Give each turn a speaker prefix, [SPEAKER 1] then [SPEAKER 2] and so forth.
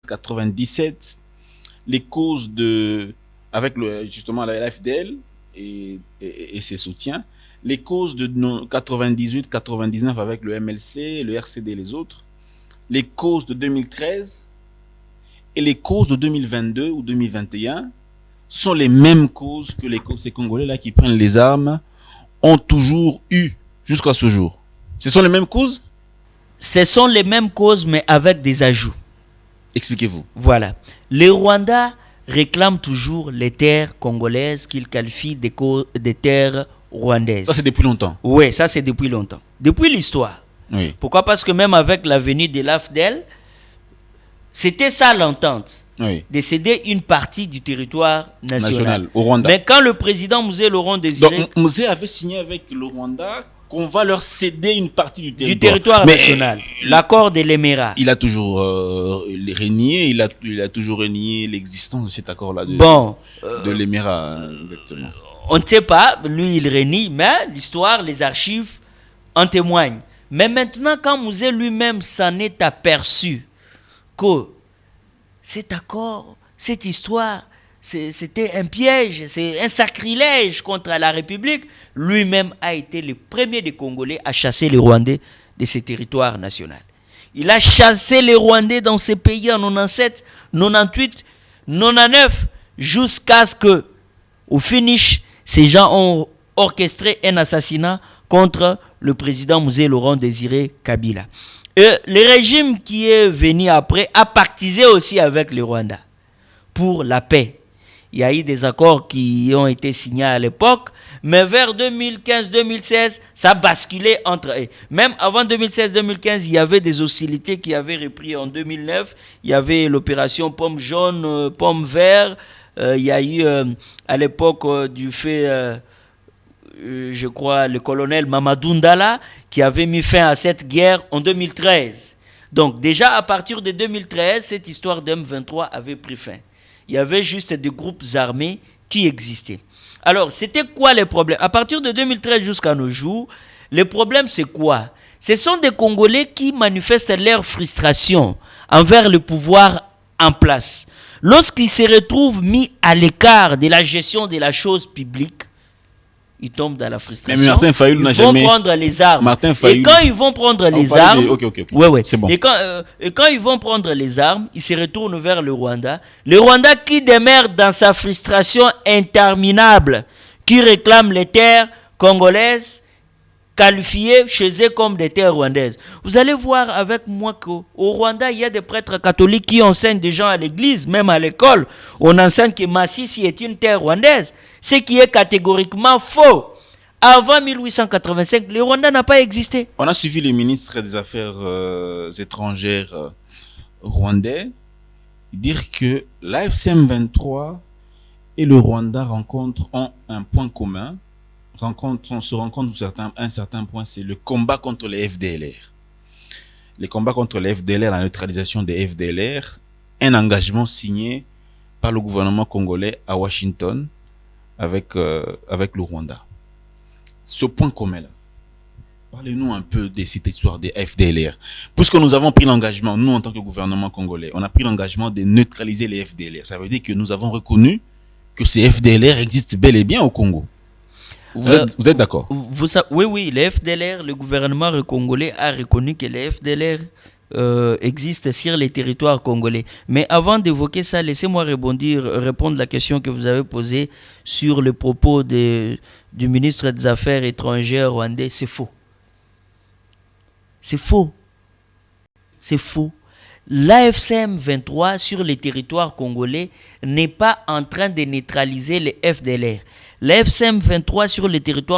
[SPEAKER 1] 97, les causes avec justement la FDL et ses soutiens, les causes de 98, 99 avec le MLC, le RCD et les autres, les causes de 2013 et les causes de 2022 ou 2021 sont les mêmes causes que ces Congolais-là qui prennent les armes ont toujours eu jusqu'à ce jour. Ce sont les mêmes causes?
[SPEAKER 2] Ce sont les mêmes causes, mais avec des ajouts.
[SPEAKER 1] Expliquez-vous.
[SPEAKER 2] Voilà. Les Rwandais réclament toujours les terres congolaises qu'ils qualifient des terres rwandaises.
[SPEAKER 1] Ça, c'est depuis longtemps.
[SPEAKER 2] Oui, ça, c'est depuis longtemps. Depuis l'histoire.
[SPEAKER 1] Oui.
[SPEAKER 2] Pourquoi? Parce que même avec la venue de l'AFDEL, c'était ça l'entente.
[SPEAKER 1] Oui.
[SPEAKER 2] De céder une partie du territoire national
[SPEAKER 1] au Rwanda.
[SPEAKER 2] Mais quand le président Mouzé Laurent Désiré...
[SPEAKER 1] Donc, Mouzé avait signé avec le Rwanda qu'on va leur céder une partie du
[SPEAKER 2] territoire national. L'accord de l'Émirat.
[SPEAKER 1] Il a toujours renié, il a toujours renié l'existence de cet accord-là de l'Émirat.
[SPEAKER 2] On ne sait pas, lui il renie, mais l'histoire, les archives en témoignent. Mais maintenant, quand Mouzé lui-même s'en est aperçu que cet accord, cette histoire, c'était un piège, c'est un sacrilège contre la République. Lui-même a été le premier des Congolais à chasser les Rwandais de ses territoires nationaux. Il a chassé les Rwandais dans ces pays en 97, 98, 99, jusqu'à ce que, au finish, ces gens ont orchestré un assassinat contre le président Mouzé Laurent Désiré Kabila. Et le régime qui est venu après a pactisé aussi avec les Rwandais pour la paix. Il y a eu des accords qui ont été signés à l'époque, mais vers 2015-2016, ça basculait entre eux. Même avant 2016-2015, il y avait des hostilités qui avaient repris en 2009. Il y avait l'opération Pomme jaune, Pomme vert. Il y a eu à l'époque du fait, je crois, le colonel Mamadou Ndala qui avait mis fin à cette guerre en 2013. Donc déjà à partir de 2013, cette histoire d'M23 avait pris fin. Il y avait juste des groupes armés qui existaient. Alors, c'était quoi les problèmes? À partir de 2013 jusqu'à nos jours, les problèmes, c'est quoi? Ce sont des Congolais qui manifestent leur frustration envers le pouvoir en place. Lorsqu'ils se retrouvent mis à l'écart de la gestion de la chose publique, ils tombent dans la frustration.
[SPEAKER 1] Mais Martin Fayulu n'a jamais...
[SPEAKER 2] Ils vont prendre les armes.
[SPEAKER 1] Martin Fayulu...
[SPEAKER 2] Et quand ils vont prendre les armes...
[SPEAKER 1] Ok.
[SPEAKER 2] Ouais.
[SPEAKER 1] C'est bon.
[SPEAKER 2] Et quand ils vont prendre les armes, ils se retournent vers le Rwanda. Le Rwanda qui demeure dans sa frustration interminable, qui réclame les terres congolaises qualifiées chez eux comme des terres rwandaises. Vous allez voir avec moi qu'au Rwanda, il y a des prêtres catholiques qui enseignent des gens à l'église, même à l'école. On enseigne que Massissi est une terre rwandaise. Ce qui est catégoriquement faux. Avant 1885, le Rwanda n'a pas existé.
[SPEAKER 1] On a suivi les ministres des Affaires étrangères rwandais dire que l'AFC M23 et le Rwanda ont un point commun. On se rencontre à un certain point, c'est le combat contre les FDLR. Les combats contre les FDLR, la neutralisation des FDLR, un engagement signé par le gouvernement congolais à Washington avec le Rwanda. Ce point commun-là, parlez-nous un peu de cette histoire des FDLR. Puisque nous avons pris l'engagement, nous en tant que gouvernement congolais, on a pris l'engagement de neutraliser les FDLR. Ça veut dire que nous avons reconnu que ces FDLR existent bel et bien au Congo. Vous êtes d'accord?
[SPEAKER 2] Oui, les FDLR, le gouvernement congolais a reconnu que les FDLR existent sur les territoires congolais. Mais avant d'évoquer ça, laissez-moi répondre à la question que vous avez posée sur le propos du ministre des Affaires étrangères rwandais. C'est faux. C'est faux. C'est faux. L'AFCM 23 sur les territoires congolais n'est pas en train de neutraliser les FDLR. L'AFCM 23 sur les territoires